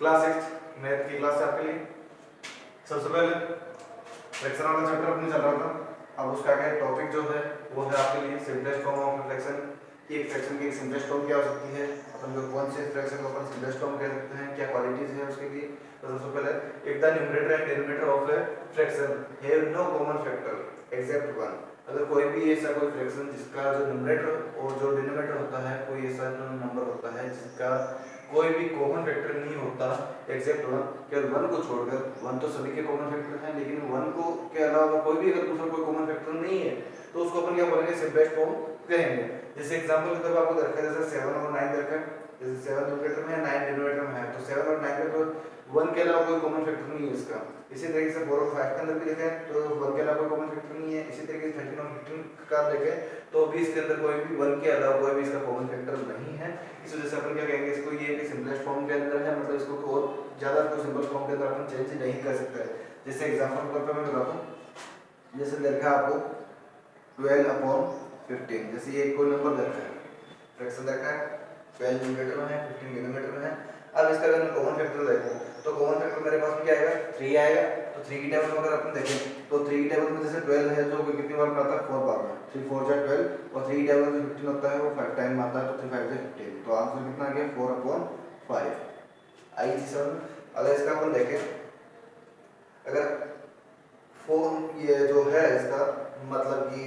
Class 6 math की class है आपके लिए। सबसे पहले फ्रैक्शन वाला चैप्टर अपने चल रहा था। अब उसका क्या टॉपिक जो है वो है आपके लिए सिंपलेस्ट फॉर्म ऑफ फ्रैक्शन। एक फ्रैक्शन की एक सिंपलेस्ट फॉर्म क्या हो सकती है, अपन जो कौन से फ्रैक्शन को अपन सिंपलेस्ट फॉर्म कह सकते हैं, क्या क्वालिटीज है उसके लिए। तो सबसे पहले if the numerator and denominator of a fraction have no common factor except one. अगर कोई भी ऐसा कोई फ्रैक्शन जिसका जो न्यूमरेटर और जो डिनोमिनेटर होता है कोई ऐसा नंबर होता है जिसका कोई भी कॉमन फैक्टर नहीं होता एक्सेप्ट वन, केवल वन को छोड़कर। वन तो सभी के कॉमन फैक्टर हैं, लेकिन वन को के अलावा कोई भी अगर दूसरा कोई कॉमन फैक्टर नहीं है तो उसको अपन क्या बोलेंगे, सिंपलेस्ट फॉर्म कहेंगे। जैसे एग्जांपल के तौर पर आपको रखा है जैसे 7 और 9 रखा है, जैसे 7 न्यूमरेटर में है 9 डिनोमिनेटर में है, तो 7 और 9 में तो 1 के अलावा कोई कॉमन फैक्टर नहीं है इसका। इसी तरीके से 4 और 5 के अंदर भी देखें तो 1 के अलावा कोई कॉमन फैक्टर नहीं है। इसी तरीके से 13 और 15 का देखें तो भी इसके अंदर कोई भी 1 के अलावा कोई भी इसका कॉमन फैक्टर नहीं है। इस वजह से अपन क्या कहेंगे इसको, ये कि सिंपलेस्ट फॉर्म के अंदर है, मतलब इसको और ज्यादा कोई सिंपल फॉर्म के अंदर अपन चेंज नहीं कर सकते। जैसे एग्जांपल के तौर पर मैं बताता हूं, जैसे देखा आपको 12/15, जैसे ये कोई नंबर देखा है, फ्रैक्शन देखा है 12 न्यूमरेटर में है 15 डिनोमिनेटर में है। अब इसका अगर मैं कॉमन फैक्टर देखूं तो कॉमन फैक्टर मेरे पास में क्या आएगा, 3 आएगा। तो 3 की टेबल में अगर अपन देखें तो 3 की टेबल में जैसे 12 है जो कितनी बार में आता है 4 बार में, 3 4 जा 12, और 3 की टेबल में 15 होता है वो 5 टाइम आता है, तो 3 5 जा 15। तो आंसर कितना आ गया 4/5। आई थी सर। अगर इसका अपन देखें, अगर 4 ये जो है इसका मतलब कि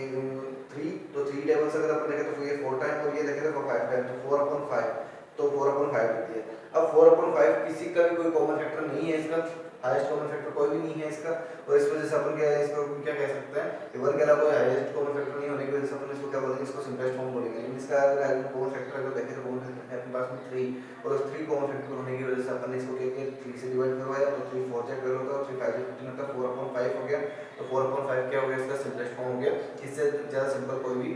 3, तो 3 टेबल से अगर अपन देखें तो ये 4 टाइम और ये देखें तो 5 टाइम, तो 4/5, तो 4/5 होती है। अब 4/5 किसी का भी कोई कॉमन फैक्टर नहीं है इसका, हाईएस्ट कॉमन फैक्टर कोई भी नहीं है इसका, और इस वजह से अपन क्या है इसको क्या कह सकते हैं कि 1 के अलावा कोई हाईएस्ट कॉमन फैक्टर नहीं होने की वजह से अपन इसको क्या बोलेंगे, इसको सिंपलेस्ट फॉर्म बोलेंगे। लेकिन इसका अगर कॉमन फैक्टर अगर देखें तो कॉमन फैक्टर है अपने पास में 3, और उस 3 कॉमन फैक्टर होने की वजह से अपन इसको क्या किया 3 से डिवाइड करवाया, तो 3 4 जा 12 होता है और 3 5 जा 15 होता है, 4/5 हो गया। तो 4/5 क्या हो गया इसका सिंपलेस्ट फॉर्म हो गया। इससे ज़्यादा सिंपल कोई भी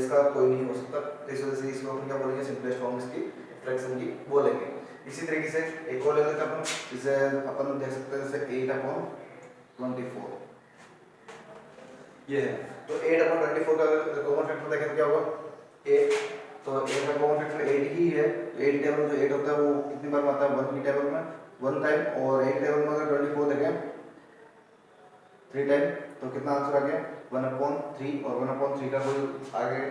इसका कोई नहीं हो सकता। तो इस वजह से इसको अपन क्या बोलेंगे, सिंपलेस्ट फॉर्म इसकी फ्रैक्शन की बोलेंगे। इसी तरीके से एक और ले लेते हैं अपन, जिसे अपन देख सकते हैं जैसे 8/24 ये है। तो 8/24 का अगर कॉमन फैक्टर देखें तो क्या होगा 8, तो 8 का कॉमन फैक्टर 8 ही है। तो 8 टेबल में जो 8 होता है वो कितनी बार आता है 1 की टेबल में 1 टाइम, और 8 टेबल में अगर 24 देखें 3 टाइम, तो कितना आंसर आ गया 1/3, और 1/3 का कोई आगे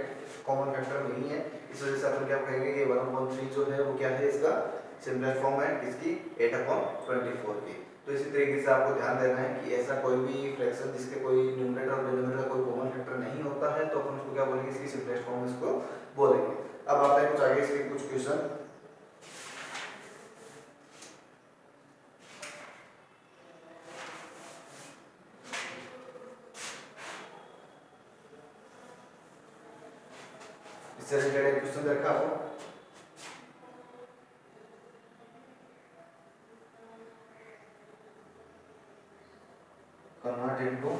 कॉमन फैक्टर नहीं है। इस वजह से अपन क्या कहेंगे कि 1/3 जो है वो क्या है इसका सिंपलेस्ट फॉर्म है इसकी 8/24 की। तो इसी तरीके से आपको ध्यान देना है कि ऐसा कोई भी फ्रैक्शन जिसके कोई न्यूमरेटर और डिनोमिनेटर कोई कॉमन फैक्टर नहीं होता है तो अपन उसको क्या बोलेंगे, इसकी सिंपलेस्ट फॉर्म इसको बोलेंगे। अब आते हैं कुछ आगे इसके कुछ क्वेश्चन। इससे रिलेटेड एक क्वेश्चन देखा आपको, कन्वर्ट इनटू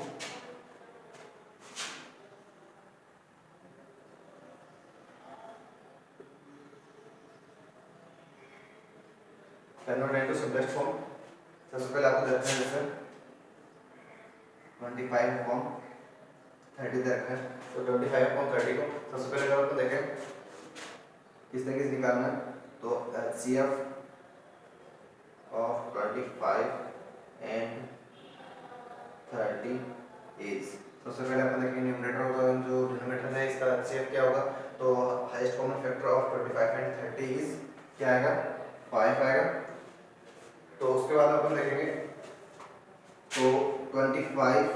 सिंपलेस्ट फॉर्म। सबसे पहले आपको देखते हैं जैसे 25/30 दे रखा है, तो 25/30 को सबसे पहले अगर अपन देखें किस तरीके से निकालना है, तो HCF of 25 and 30 is, सबसे पहले अपन देखेंगे न्यूमरेटर होगा जो डिनोमिनेटर है इसका HCF क्या होगा, तो highest common factor of 25 and 30 is क्या आएगा 5 आएगा। तो उसके बाद अपन देखेंगे तो 25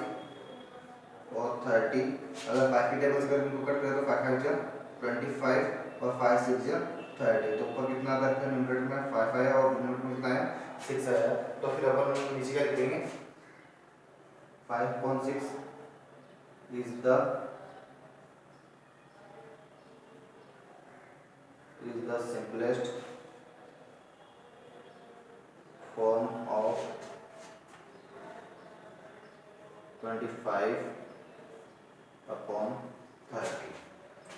और 30, अगर 5 की टेबल से अगर इनको कट करें तो 5 5 जा 25 और 5 6 जा 30, तो ऊपर कितना आता है न्यूमरेटर में 5 आया और डिनोमिनेटर में कितना आया 6 आया। तो फिर अपन नीचे क्या लिखेंगे 5.6 is the simplest form of 25/30।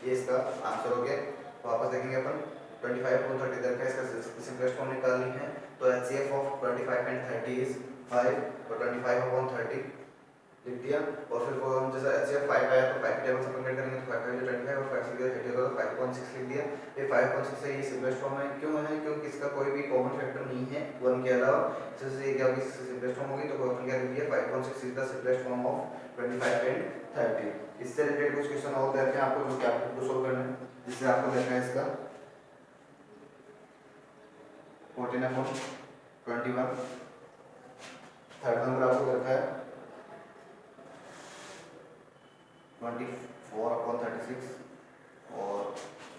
ये इसका आंसर हो गया। वापस देखेंगे अपन 25/30 इधर का इसका सिंपलेस्ट फॉर्म निकालनी है, तो HCF of 25 and 30 is 5, और 25/30 लिख दिया। और फिर वो जैसा ऐसे 5 आया तो 5 की टेबल से अपन करेंगे तो 5 5 25 और 5 से 30 होगा तो 5.6 लिख दिया। ये 5.6 है, ये सिंपलेस्ट फॉर्म है। क्यों है? क्योंकि इसका कोई भी कॉमन फैक्टर नहीं है 1 के अलावा। जैसे ये क्या होगी, सिंपलेस्ट फॉर्म होगी तो अपन क्या लिख दिया 5.6 is the simplest form of 25 and 30। इससे रिलेटेड कुछ क्वेश्चन और देते हैं आपको जो कि आपको सोल्व करना है, जिससे आपको देखना है इसका 14/21। थर्ड नंबर आपको देखा है 24/36 और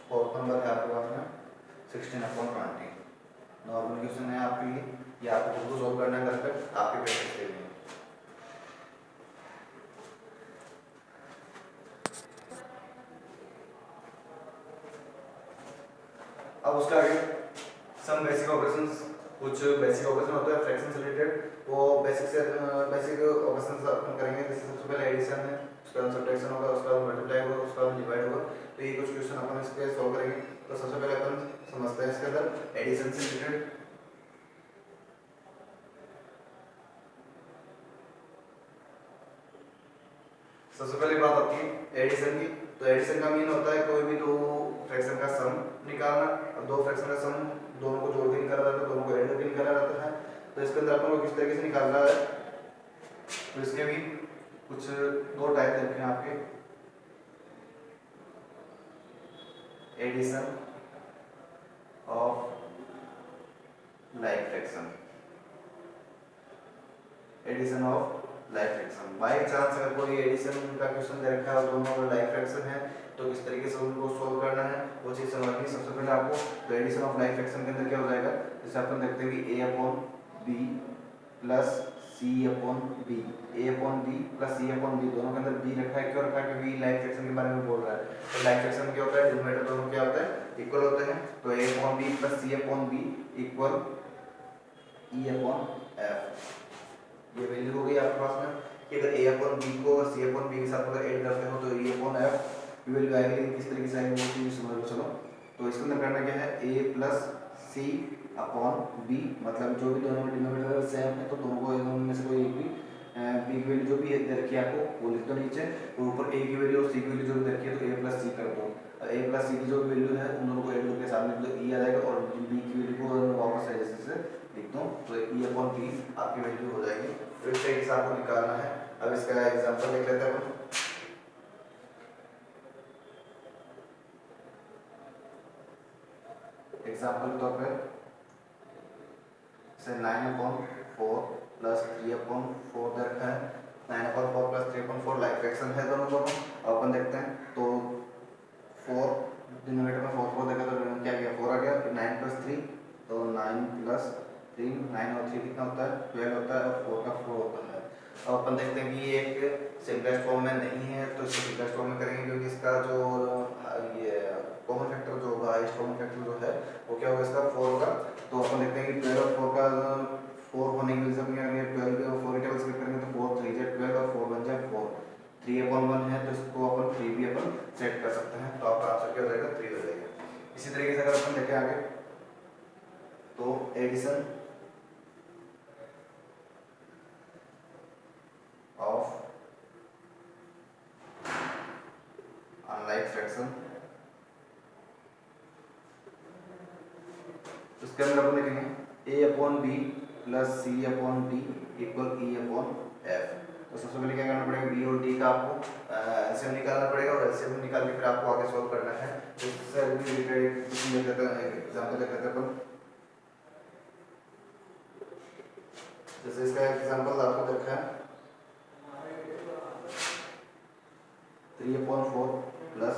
फोर्थ नंबर है आपके पास में 16/20। नॉर्मल क्वेश्चन है आपके लिए, ये आपको खुद को सॉल्व करना है घर पे आपके प्रैक्टिस के लिए। अब उसका आगे सम बेसिक ऑपरेशंस, कुछ बेसिक ऑपरेशन होते हैं फ्रैक्शन से रिलेटेड, वो बेसिक ऑपरेशंस अपन करेंगे। जैसे सबसे पहले एडिशन है, उसके बाद सब्ट्रैक्शन होगा, उसके बाद मल्टीप्लाई होगा, उसके बाद डिवाइड होगा। तो ये कुछ क्वेश्चन अपन इसके सॉल्व करेंगे। तो सबसे पहले अपन समझते हैं इसके अंदर एडिशन से रिलेटेड। सबसे पहली बात आती है एडिशन की। तो एडिशन का मीन होता है कोई भी दो फ्रैक्शन का सम निकालना। अब दो फ्रैक्शन का सम दोनों को जोड़ के निकाला जाता है, दोनों को ऐड करके निकाला जाता है। तो इसके अंदर अपन को किस तरीके से निकालना है, तो इसके भी कुछ दो टाइप रखे हैं आपके। Addition of like fraction, addition of like fraction. By chance अगर कोई एडिशन का क्वेश्चन दे रखा है और दोनों लाइक फ्रैक्शन है तो किस तरीके से उनको सोल्व करना है वो चीज समझनी है सबसे पहले आपको। तो एडिशन ऑफ लाइक फ्रैक्शन के अंदर क्या हो जाएगा, जैसे अपन देखते हैं कि a/b plus c/b, a/b plus c/b, दोनों के अंदर b रखा है। क्यों रखा है? क्योंकि लाइक फ्रैक्शन के बारे में बोल रहा है। तो लाइक फ्रैक्शन क्या होता है, डिनोमिनेटर दोनों क्या होता है, इक्वल होते हैं। तो a/b plus c/b equal e/f। ये वैल्यू हो गई आपके पास में कि अगर a/b को c/b के साथ अगर ऐड करते हो तो e/f की वैल्यू आएगी। लेकिन किस तरीके से आएगी वो चीज समझ लो। चलो तो इसके अंदर करना क्या है, a प्लस c/b, मतलब जो भी दोनों में डिनोमिनेटर सेम है तो दोनों को दोनों में से कोई एक भी b की वैल्यू जो भी दे रखी है आपको वो लिख दो नीचे, और ऊपर a की वैल्यू और c की वैल्यू जो भी दे रखी है तो a प्लस c कर दो। a प्लस c की जो वैल्यू है उन दोनों को ऐड करके सामने जो e आ जाएगा और b की वैल्यू को वापस ऐसे से लिख दो तो e/b आपकी वैल्यू हो जाएगी। तो इस तरीके से आपको निकालना है। अब इसका एग्जांपल देख लेते हैं हम। एग्जांपल के तौर पे से 9/4 प्लस 3/4 दे रखा है। 9/4 प्लस 3/4 लाइक फ्रैक्शन है दोनों दोनों। अब अपन देखते हैं तो 4 डिनोमिनेटर में 4 देखा तो क्या गया 4 आ गया। फिर 9 प्लस 3 तो 9 प्लस 3, 9 और 3 कितना होता है 12 होता है और 4 का 4 होता है। अब अपन देखते हैं कि ये एक सिंपलेस्ट फॉर्म में नहीं है तो इसको सिंपलेस्ट फॉर्म में करेंगे क्योंकि इसका जो ये कॉमन फैक्टर जो होगा, हाईएस्ट कॉमन फैक्टर जो है वो क्या होगा, इसका 4 होगा। तो अपन देखते हैं कि 12 और 4 का 4 होने की वजह से अपन अगर 12 और 4 टेबल सेट करेंगे तो 4 3 जा 12 और 4 1 जा 4। 3/1 है तो इसको अपन 3 भी अपन सेट कर सकते हैं। तो आपका आंसर क्या हो जाएगा 3 हो जाएगा। इसी तरीके से अगर अपन देखें आगे तो एडिशन ऑफ अनलाइक फ्रैक्शन, उसके अंदर अपन देखेंगे a/b plus c/d equal e/f। तो सबसे पहले क्या करना पड़ेगा, b और d का आपको एलसीएम निकालना पड़ेगा और एलसीएम निकाल के फिर आपको आगे सॉल्व करना है। तो इससे रिलेटेड क्वेश्चन देख लेते हैं, एग्जांपल देख लेते हैं अपन। जैसे इसका एग्जांपल आपको देखा है 3/4 प्लस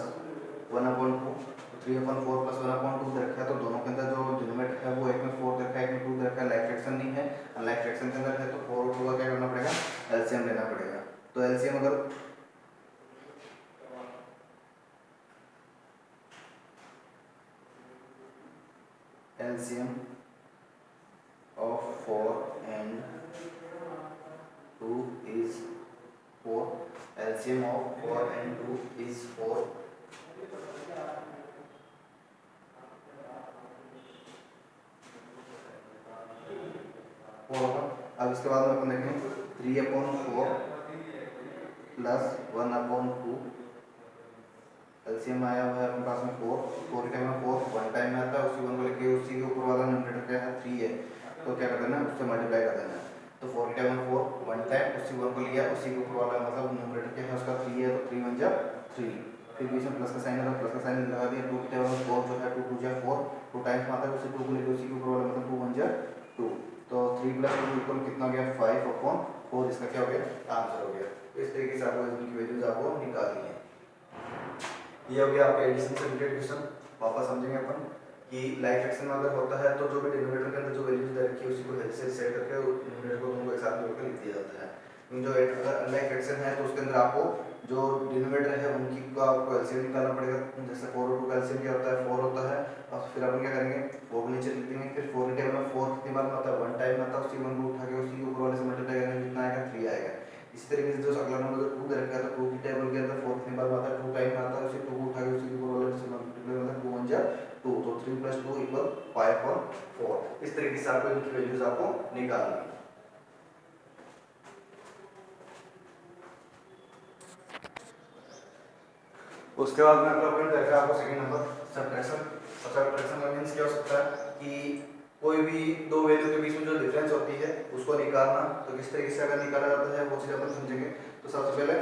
1/2। 3/4 प्लस 1/2 दे रखा है तो दोनों के अंदर जो डिनोमिनेटर है वो एक में 4 दे रखा है, एक में 2 दे रखा है। लाइक फ्रैक्शन नहीं है, अनलाइक फ्रैक्शन के अंदर है तो 4 और 2 का क्या करना पड़ेगा, एलसीएम लेना पड़ेगा। तो एलसीएम अगर LCM of 4 and 2 is 4, LCM of 4 and 2 is 4। अब इसके बाद में अपन देखें 3/4 प्लस 1/2, एलसीएम आया हुआ है अपने पास में 4, 4 के टाइम में 4 वन टाइम में आता है, उसी 1 को लेके उसी के ऊपर वाला न्यूमरेटर क्या है 3 है, तो क्या कर देना है उससे मल्टीप्लाई कर देना है। तो 4 के टाइम में 4 वन टाइम, उसी 1 को लिया, उसी के ऊपर वाला मतलब न्यूमरेटर क्या है उसका 3 है, तो 3 1 जा 3, फिर बीच में प्लस का साइन है तो प्लस का साइन लगा दिया। 2 के टाइम में 4 जो है 2 2 जा 4, 2 टाइम्स में आता है, उसी 2 को लेके उसी के ऊपर वाला मतलब 2 1 जा 2, तो 3 + 2 इक्वल कितना हो गया 5/4, इसका क्या हो गया आंसर हो गया। तो इस तरीके से आपको इनकी वैल्यूज आपको निकालनी है। ये हो गया आपके एडिशन से रिलेटेड क्वेश्चन। वापस समझेंगे अपन कि लाइक फ्रैक्शन में अगर होता है तो जो भी डिनोमिनेटर के अंदर जो वैल्यूज दे रखी है उसी को हेड से सेट करके न्यूमरेटर को दोनों को एक साथ जोड़कर लिख दिया जाता है। जो अगर अनलाइक फ्रैक्शन है तो उसके अंदर आपको जो डिनोमिनेटर है उनकी को आपको एलसीएम निकालना पड़ेगा। जैसे 4 और 2 का एलसीएम क्या होता है 4 होता है, और फिर अपन क्या करेंगे 4 को नीचे लिख देंगे, फिर 4 के टेबल में 4 कितनी बार में आता है 1 टाइम में आता है, उसी 1 को उठा के उसी के ऊपर वाले से मल्टीप्लाई करेंगे, कितना आएगा 3 आएगा। इसी तरीके से जो अगला नंबर जो 2 दे रखा है तो 2 की टेबल के अंदर 4 कितनी बार आता है 2 टाइम आता है, उसी 2 को उठा के उसी के ऊपर वाले से मल्टीप्लाई करेंगे, 2 1 जा 2, तो 3 + 2 = 5/4। इस तरीके से आपको इनकी वैल्यूज आपको निकालनी है। उसके बाद में अगला पॉइंट देखा आपको सेकंड नंबर सब्ट्रैक्शन। सब्ट्रैक्शन का मींस क्या हो सकता है कि कोई भी दो वैल्यू के बीच में जो डिफरेंस होती है उसको निकालना। तो किस तरीके से अगर निकाला जाता है वो चीज अपन समझेंगे। तो सबसे पहले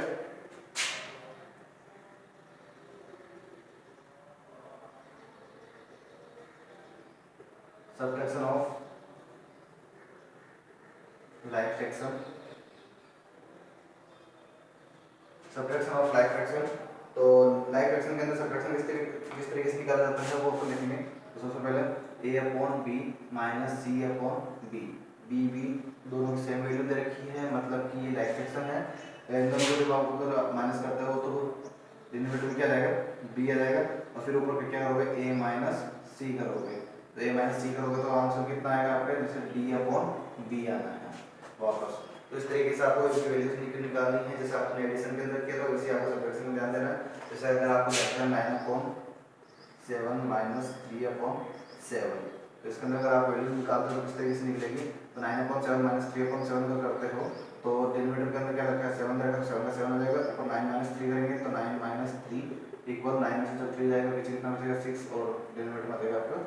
subtraction of like fraction, subtraction of like fraction. तो लाइक फ्रैक्शन के अंदर सब्ट्रैक्शन किस तरीके से निकाला जाता है वो अपन लिखेंगे। तो सबसे पहले a/b - c/b, b दोनों की सेम वैल्यू दे रखी है, मतलब कि ये लाइक फ्रैक्शन है। इन दोनों को जब आप उधर माइनस करते हो तो डिनोमिनेटर में क्या जाएगा b आ जाएगा, और फिर ऊपर पे क्या करोगे a - c करोगे। तो a - c करोगे तो आंसर कितना आएगा आपका, जैसे d/b आना है वापस। तो इस तरीके से आपको इसकी वैल्यूज निकालनी है, जैसे आपने एडिशन के अंदर किया था वैसे आपको सब्ट्रैक्शन में ध्यान देना है। जैसे अगर आपको देखना है 9/7 - 3/7, तो इसके अंदर अगर आप वैल्यूज निकालते हो तो किस तरीके से निकलेगी। तो 9/7 - 3/7 अगर करते हो तो डिनोमिनेटर के अंदर क्या रखा है 7 रहेगा, तो 7 का 7 आ जाएगा, और 9 - 3 करेंगे तो 9 - 3 = 9 में से जब 3 जाएगा पीछे कितना बचेगा 6, और डिनोमिनेटर में आ जाएगा आपका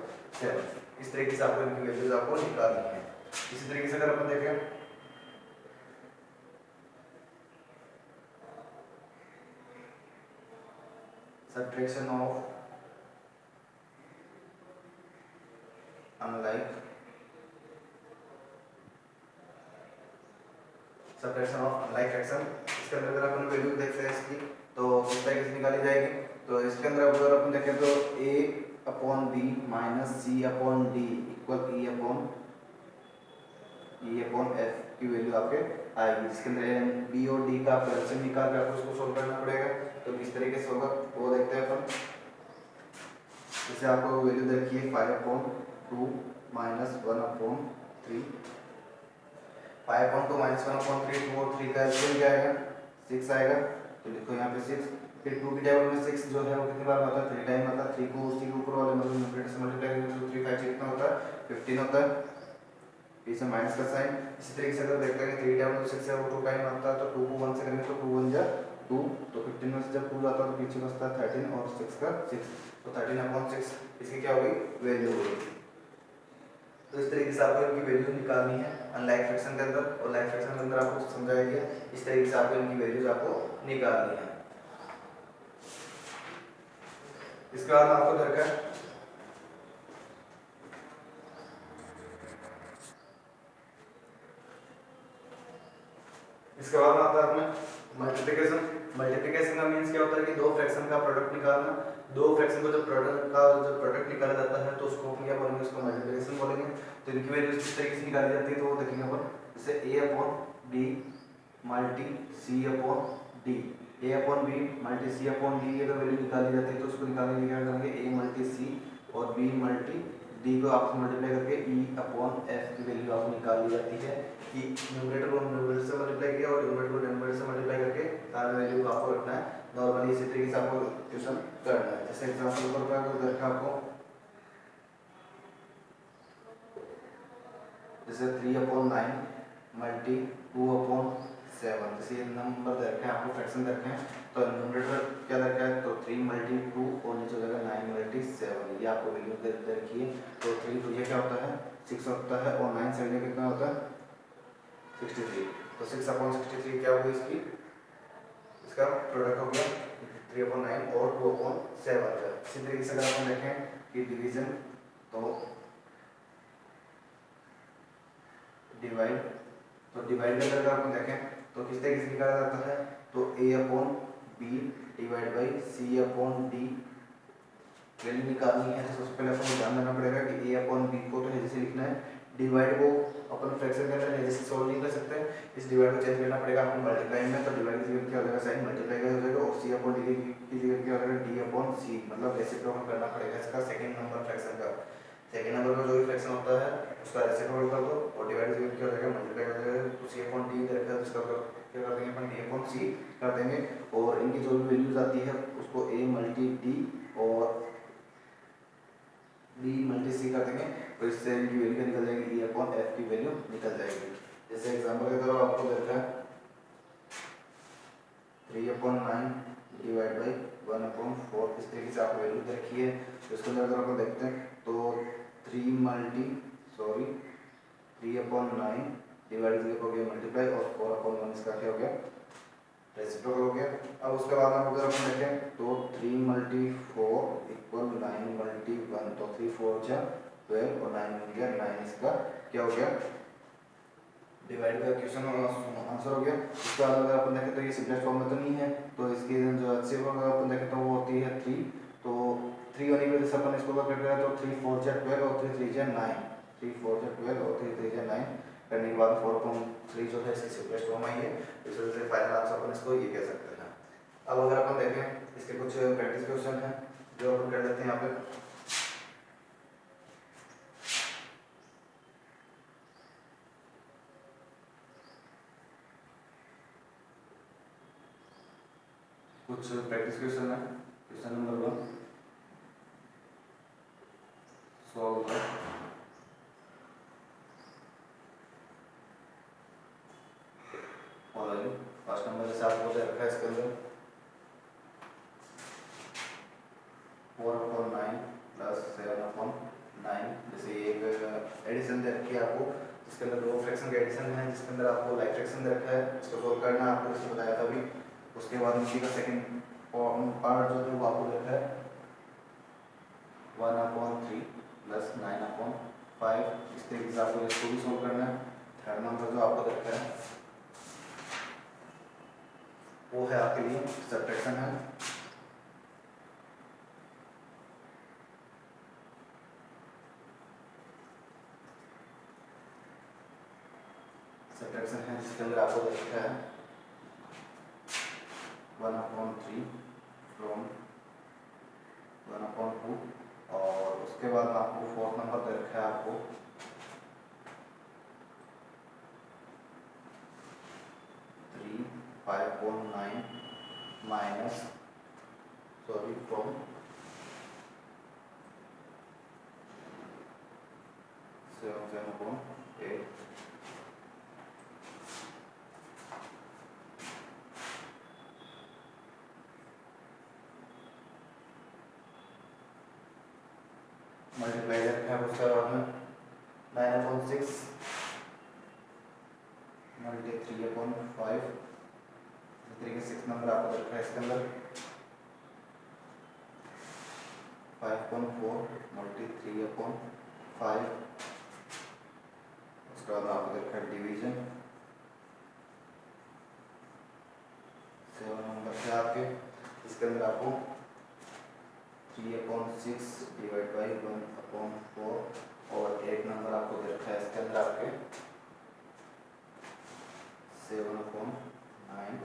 7। इस तरीके से आपको इनकी वैल्यूज आपको निकालनी है। इसी तरीके से अगर अपन देखें subtraction of unlike, subtraction of unlike fraction। इसके अंदर अगर अपन वैल्यू देखते हैं इसकी तो किस तरीके से निकाली जाएगी। तो इसके अंदर अगर अपन देखें तो a/b - c/d = e/f की वैल्यू आपके आएगी, जिसके अंदर b और d का एलसीएम निकाल के आपको इसको सोल्व करना पड़ेगा। तो किस तरीके से होगा वो देखते हैं अपन। जैसे आपको वैल्यू दे रखी है 5/2 - 1/3, 5/2 - 1/3, 2 और 3 का एलसीएम क्या आएगा 6 आएगा, तो लिखो यहाँ पे 6। फिर 2 की टेबल में 6 जो है वो कितनी बार आता है 3 टाइम आता है, 3 को उसी के ऊपर वाले मतलब न्यूमरेटर से मल्टीप्लाई करेंगे तो 3 5 कितना होता है 15 होता है, पीछे माइनस का साइन। इसी तरीके से अगर देखते हैं कि 3 टाइम 6 है वो 2 टाइम आता है, तो 2 को 1 से करेंगे तो 2 1 जा 2, तो 15 में से जब 2 जाता है तो पीछे बचता है 13 और 6 का 6, तो 13/6 इसकी क्या होगी वैल्यू होगी। तो इस तरीके से आपको इनकी वैल्यू निकालनी है अनलाइक फ्रैक्शन के अंदर, और लाइक फ्रैक्शन के अंदर आपको समझाया गया इस तरीके से आपको इनकी वैल्यूज आपको निकालनी है। इसके बाद आपको दरकार इसके बाद आता है अपने मल्टीप्लिकेशन। मल्टीप्लिकेशन का मींस क्या होता है कि दो फ्रैक्शन का प्रोडक्ट निकालना। दो फ्रैक्शन को जब प्रोडक्ट निकाला जाता है तो उसको हम क्या बोलेंगे, उसको मल्टीप्लिकेशन बोलेंगे। तो इनकी वैल्यूज किस तरीके से निकाली जाती है तो वो देखेंगे अपन। जैसे a/b - c/d, a/b - c/d अगर वैल्यू निकाली जाती है तो उसको निकालने के लिए क्या करेंगे a - c और b - d को आपस में मल्टीप्लाई करके e/f की वैल्यू आपको निकाल दी जाती है कि न्यूमरेटर को न्यूमरेटर से मल्टीप्लाई किया और डिनोमिनेटर को डिनोमिनेटर से मल्टीप्लाई करके सारे वैल्यू को आपको रखना है। नॉर्मली इसी तरीके से आपको क्वेश्चन करना है। जैसे एग्जांपल पर मैं देखा आपको, जैसे 3/9 × 2/6 7। जैसे ये नंबर दे रखे हैं आपको, फ्रैक्शन दे रखे हैं, तो न्यूमरेटर क्या दे रखा है, तो 3 मल्टी 2 और नीचे हो जाएगा 9 मल्टी 7। ये आपको वैल्यू दे रखी है। तो 3 तो ये क्या होता है 6 होता है, और 9 7 कितना होता है 63। तो 6/63 क्या होगी इसकी, इसका प्रोडक्ट हो गया 3/9 और 2/7 का। इसी तरीके से अगर अपन देखें कि डिवीजन, तो डिवाइड, तो डिवाइड के अंदर अगर अपन देखें तो किस तरीके से निकाला जाता है, तो A/B divide by C/D value निकालनी है। तो सबसे पहले अपन को ध्यान देना पड़ेगा कि A/B को तो जैसे लिखना है, डिवाइड को अपन फ्रैक्शन के अंदर जैसे सॉल्व नहीं कर सकते, इस डिवाइड को चेंज करना पड़ेगा अपन मल्टीप्लाई में। तो डिवाइड की जगह क्या हो जाएगा, साइन मल्टीप्लाई का हो जाएगा, और C/D की जगह क्या हो जाएगा, D/C, मतलब रेसिप्रोकल करना पड़ेगा इसका सेकंड नंबर फ्रैक्शन का। सेकंड नंबर का जो भी फ्रैक्शन होता है उसका रेसिप्रोकल कर दो, और डिवाइड की जगह क्या हो जाएगा, मल्टीप्लाई कर देगा। तो C/D दे रखा है, उसका क्या कर देंगे अपन, D/C कर देंगे, और इनकी जो भी वैल्यूज आती है उसको A मल्टी D और D मल्टी C कर देंगे, तो इससे इनकी वैल्यू निकल जाएगी, E/F की वैल्यू निकल जाएगी। जैसे एग्जांपल के तौर पर आपको देखा है 3/9 डिवाइड बाई 1/4, इस तरीके से आपको वैल्यू दे रखी है। तो इसके अंदर अगर अपन देखते हैं तो 3/9 डिवाइड हो गया मल्टीप्लाई, और 4/1 इसका क्या हो गया, रेसिप्रोकल हो गया। अब उसके बाद आप अगर अपन देखें तो 3 मल्टी 4 इक्वल 9 मल्टी 1, तो 3 4 जा 12 और 9 हो गया 9, इसका क्या हो गया, डिवाइड का क्वेश्चन आंसर हो गया। उसके बाद अगर अपन देखें तो ये सिम्पलेस्ट फॉर्म में तो नहीं है, तो इसकी जो HCF अगर अपन देखें तो वो होती है 3। तो 3 होने की वजह से अपन इसको कर रहे हैं, तो 3 4 जा 12 और 3 3 जा 9, 3 4 जा 12 और 3 3 जा 9 करने के बाद 4/3 जो है इसकी सिम्पलेस्ट फॉर्म आई है। इस वजह से फाइनल आंसर अपन इसको ये कह सकते हैं। अब अगर अपन देखें इसके कुछ प्रैक्टिस क्वेश्चन हैं जो अपन कर लेते हैं यहाँ पे। कुछ प्रैक्टिस क्वेश्चन है। Question number 1, solve the following. First number जैसे आपको दे रखा है इसके अंदर 4/9 प्लस 7/9, जैसे एक एडिशन दे रखी है आपको, जिसके अंदर दो फ्रैक्शन का एडिशन है, जिसके अंदर आपको लाइक फ्रैक्शन दे रखा है, इसको सोल्व करना है आपको, जैसे बताया था अभी। उसके बाद उसी का सेकंड पार्ट जो है वो आपको देखा है 1/3 प्लस 9/5, इस तरीके से आपको इसको भी सोल्व करना है। थर्ड नंबर जो आपको देखा है वो है आपके लिए सब्ट्रैक्शन है। सब्ट्रैक्शन है जिसके अंदर आपको देखा है 1/3 फ्रॉम 1/2, और उसके बाद आपको फोर्थ नंबर दे रखा है आपको 3 5/9 माइनस फ्रॉम 7/8। मल्टीप्लाई रखा है उसके बाद में 9/6 मल्टी 3/5, इस तरीके से 6 नंबर आपको रखा है इसके अंदर 5/4 मल्टी 3/5, उसके बाद आपको रखा है डिवीजन 7 नंबर से आपके, इसके अंदर आपको 3/6 डिवाइड बाई 1/4, और 8 नंबर आपको दे रखा है इसके अंदर आपके 7/9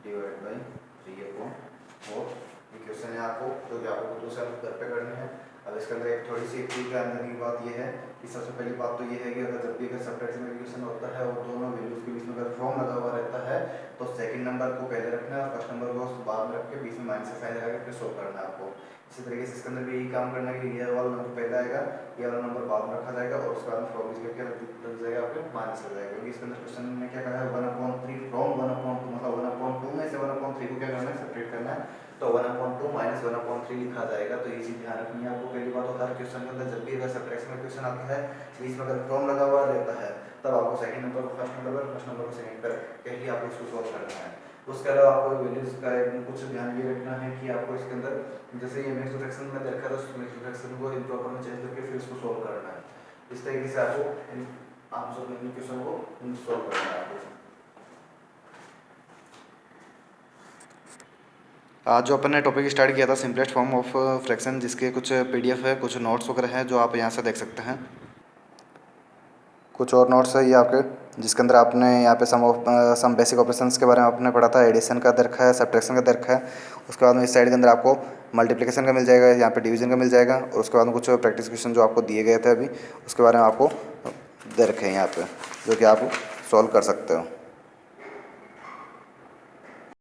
डिवाइड बाई 3/4। ये क्वेश्चन है आपको जो कि आपको दूसरा घर पे करने हैं। अब इसके अंदर एक थोड़ी सी चीज़ ध्यान देने की बात ये है कि सबसे पहली बात तो ये है कि अगर जब भी अगर सब्ट्रैक्शन में क्वेश्चन होता है और दोनों वैल्यूज के बीच में अगर फ्रॉम लगा हुआ रहता है तो सेकंड नंबर को पहले रखना है और फर्स्ट नंबर को बाद में रख के बीच में माइनस का साइन लगा के फिर सोल्व करना है आपको। इसी तरीके से इसके अंदर भी यही काम करना है कि ये वाला नंबर पहले आएगा, ये वाला नंबर बाद में रखा जाएगा और उसके बाद में फ्रॉम यूज करके लग जाएगा आपके माइनस हो जाएगा। क्योंकि इसके अंदर क्वेश्चन में क्या कहा है 1/3 फ्रॉम 1/2 मतलब 1/2 में से 1/3 को क्या करना है सब्ट्रैक्ट करना है, तो 1/2 माइनस 1/3 लिखा जाएगा। तो ये चीज़ ध्यान रखनी है आपको। पहली बात तो हर क्वेश्चन के अंदर जब भी अगर सब्ट्रैक्शन में क्वेश्चन आता है बीच में अगर फ्रॉम लगा हुआ रहता है तब आपको सेकंड नंबर को फर्स्ट नंबर पर, फर्स्ट नंबर को सेकंड पर कह के आपको इसको सॉल्व करना है। उसके अलावा आपको वैल्यूज का कुछ ध्यान ये रखना है कि आपको इसके अंदर जैसे ये मिक्स्ड फ्रैक्शन में देखा था उस मिक्स्ड फ्रैक्शन को इम्प्रॉपर में चेंज करके फिर इसको सॉल्व करना है। इस तरीके से आपको आंसर क्वेश्चन को सॉल्व करना है आपको। आज जो अपन ने टॉपिक स्टार्ट किया था सिंपलेस्ट फॉर्म ऑफ फ्रैक्शन, जिसके कुछ पीडीएफ है, कुछ नोट्स वगैरह हैं जो आप यहाँ से देख सकते हैं। कुछ और नोट्स है ये आपके, जिसके अंदर आपने यहाँ पे सम बेसिक ऑपरेशंस के बारे में आपने पढ़ा था, एडिशन का दर रखा है, सब्ट्रैक्शन का दर रखा है। उसके बाद में इस साइड के अंदर आपको मल्टीप्लिकेशन का मिल जाएगा, यहाँ पे डिवीजन का मिल जाएगा और उसके बाद में कुछ प्रैक्टिस क्वेश्चन जो आपको दिए गए थे अभी उसके बारे में आपको दे रखे हैं यहाँ पे, जो कि आप सॉल्व कर सकते हो।